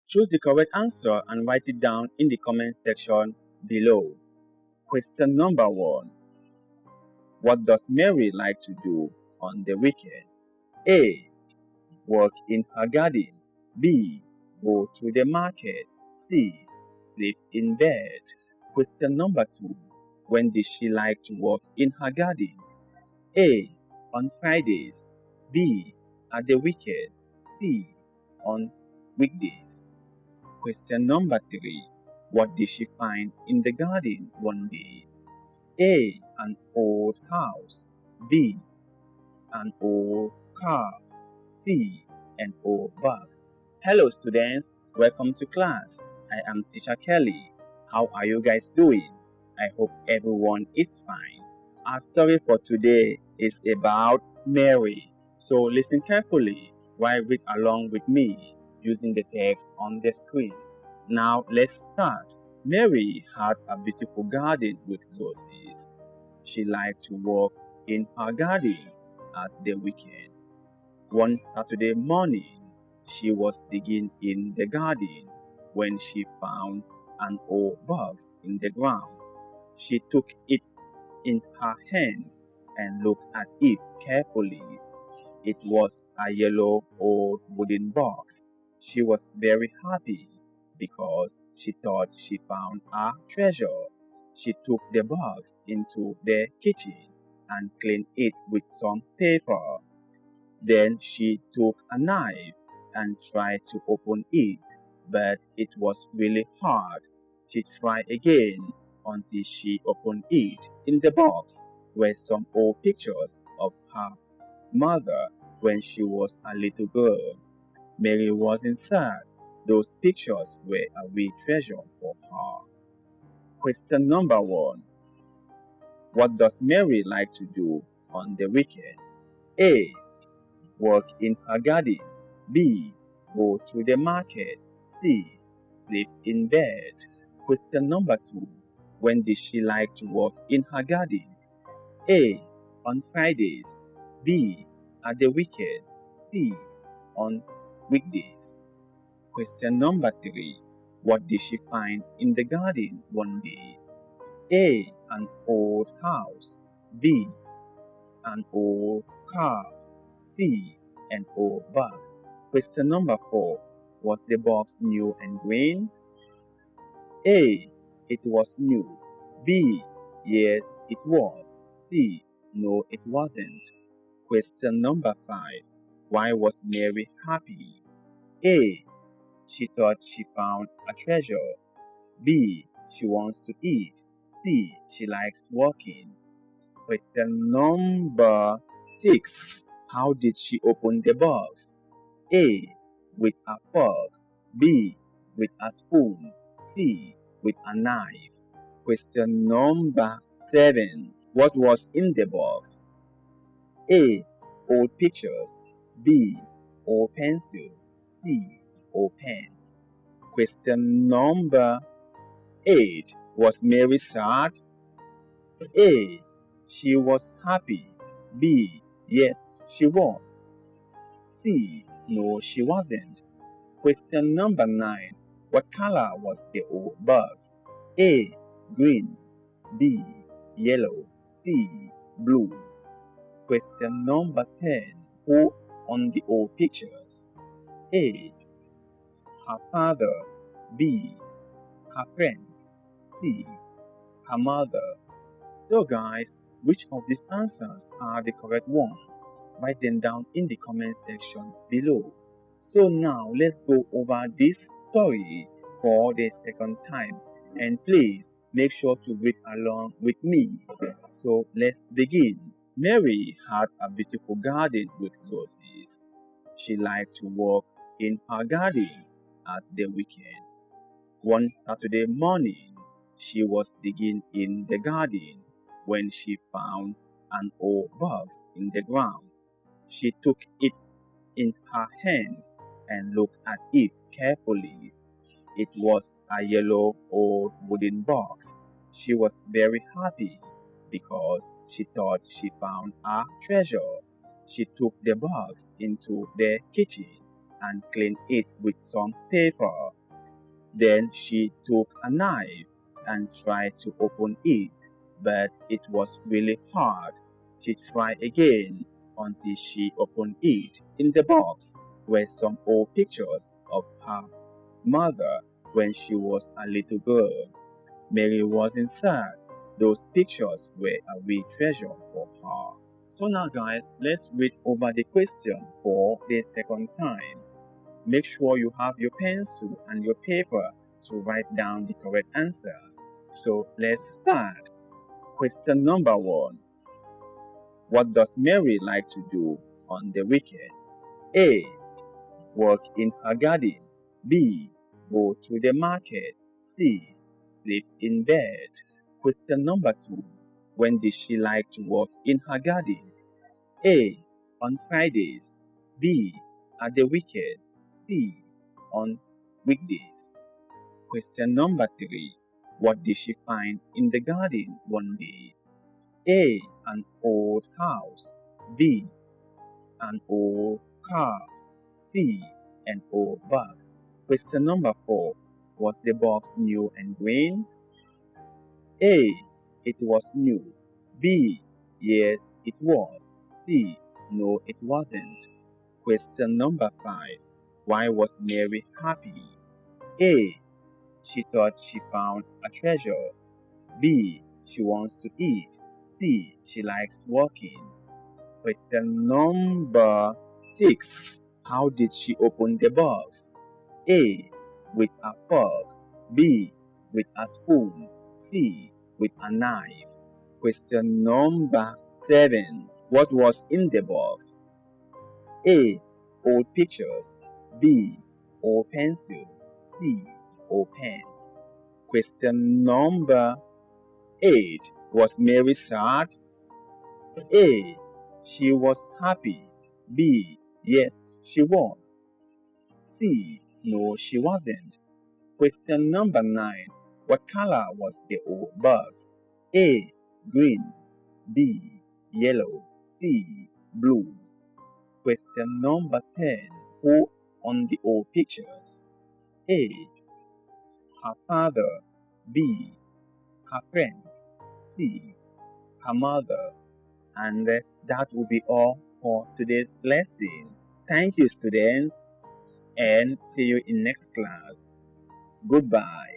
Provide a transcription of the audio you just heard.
Choose the correct answer and write it down in the comment section below. Question number 1. What does Mary like to do on the weekend? A. Work in her garden. B. Go to the market. C. Sleep in bed. Question number 2. When did she like to work in her garden? A. On Fridays. B. At the weekend. C. On weekdays. Question number 3. What did she find in the garden one day? A. An old house. B. An old car. C. An old box. Hello students, welcome to class. I am Teacher Kelly. How are you guys doing? I hope everyone is fine. Our story for today is about Mary. So listen carefully while read along with me using the text on the screen. Now let's start. Mary had a beautiful garden with roses. She liked to work in her garden at the weekend. One Saturday morning, she was digging in the garden when she found an old box in the ground. She took it in her hands and looked at it carefully. It was a yellow old wooden box. She was very happy because she thought she found a treasure. She took the box into the kitchen and cleaned it with some paper. Then she took a knife and tried to open it, but it was really hard. She tried again until she opened it. In the box were some old pictures of her mother when she was a little girl. Mary wasn't sad. Those pictures were a real treasure for her. Question number 1. What does Mary like to do on the weekend? A. Work in her garden. B. Go to the market. C. Sleep in bed. Question number 2. When did she like to work in her garden? A. On Fridays. B. At the weekend. C. On weekdays. Question number 3. What did she find in the garden one day? A. An old house. B. An old car. C. An old box. Question number 4. Was the box new and green? A. It was new. B. Yes, it was. C. No, it wasn't. Question number 5. Why was Mary happy? A. She thought she found a treasure. B. She wants to eat. C. She likes walking. Question number 6. How did she open the box? A. With a fork. B. With a spoon. C. With a knife. Question number 7. What was in the box? A. Old pictures. B. Old pencils. C. Old pens. Question number 8. Was Mary sad? A. She was happy. B. Yes, she was. C. No, she wasn't. Question number 9. What color was the old box? A. Green. B. Yellow. C. Blue. Question number 10. Who on the old pictures? A. Her father. B. Her friends. C. Her mother. So guys, which of these answers are the correct ones? Write them down in the comment section below. So now let's go over this story for the second time, and please make sure to read along with me. So let's begin. Mary had a beautiful garden with roses. She liked to work in her garden at the weekend. One Saturday morning, she was digging in the garden when she found an old box in the ground. She took it in her hands and looked at it carefully. It was a yellow old wooden box. She was very happy because she thought she found a treasure. She took the box into the kitchen and cleaned it with some paper. Then she took a knife and tried to open it, but it was really hard. She tried again until she opened it. In the box were some old pictures of her mother when she was a little girl. Mary wasn't sad. Those pictures were a real treasure for her. So now guys, let's read over the question for the second time. Make sure you have your pencil and your paper to write down the correct answers. So let's start. Question number 1. What does Mary like to do on the weekend? A. Work in her garden. B. Go to the market. C. Sleep in bed. Question number 2. When did she like to work in her garden? A. On Fridays. B. At the weekend. C. On weekdays. Question number 3. What did she find in the garden one day? A. An old house. B. An old car. C. An old box. Question number 4. Was the box new and green? A. It was new. B. Yes, it was. C. No, it wasn't. Question number 5. Why was Mary happy? A. She thought she found a treasure. B. She wants to eat. C. She likes walking. Question number 6. How did she open the box? A. With a fork. B. With a spoon. C. With a knife. Question number 7. What was in the box? A. Old pictures. B. Old pencils. C. Old pens. Question number 8. Was Mary sad? A. She was happy. B. Yes, she was. C. No, she wasn't. Question number 9. What color was the old box? A. Green. B. Yellow. C. Blue. Question number 10. Who on the old pictures? A. Her father. B. Her friends. C. Her mother. And that will be all for today's lesson. Thank you, students, and see you in next class. Goodbye.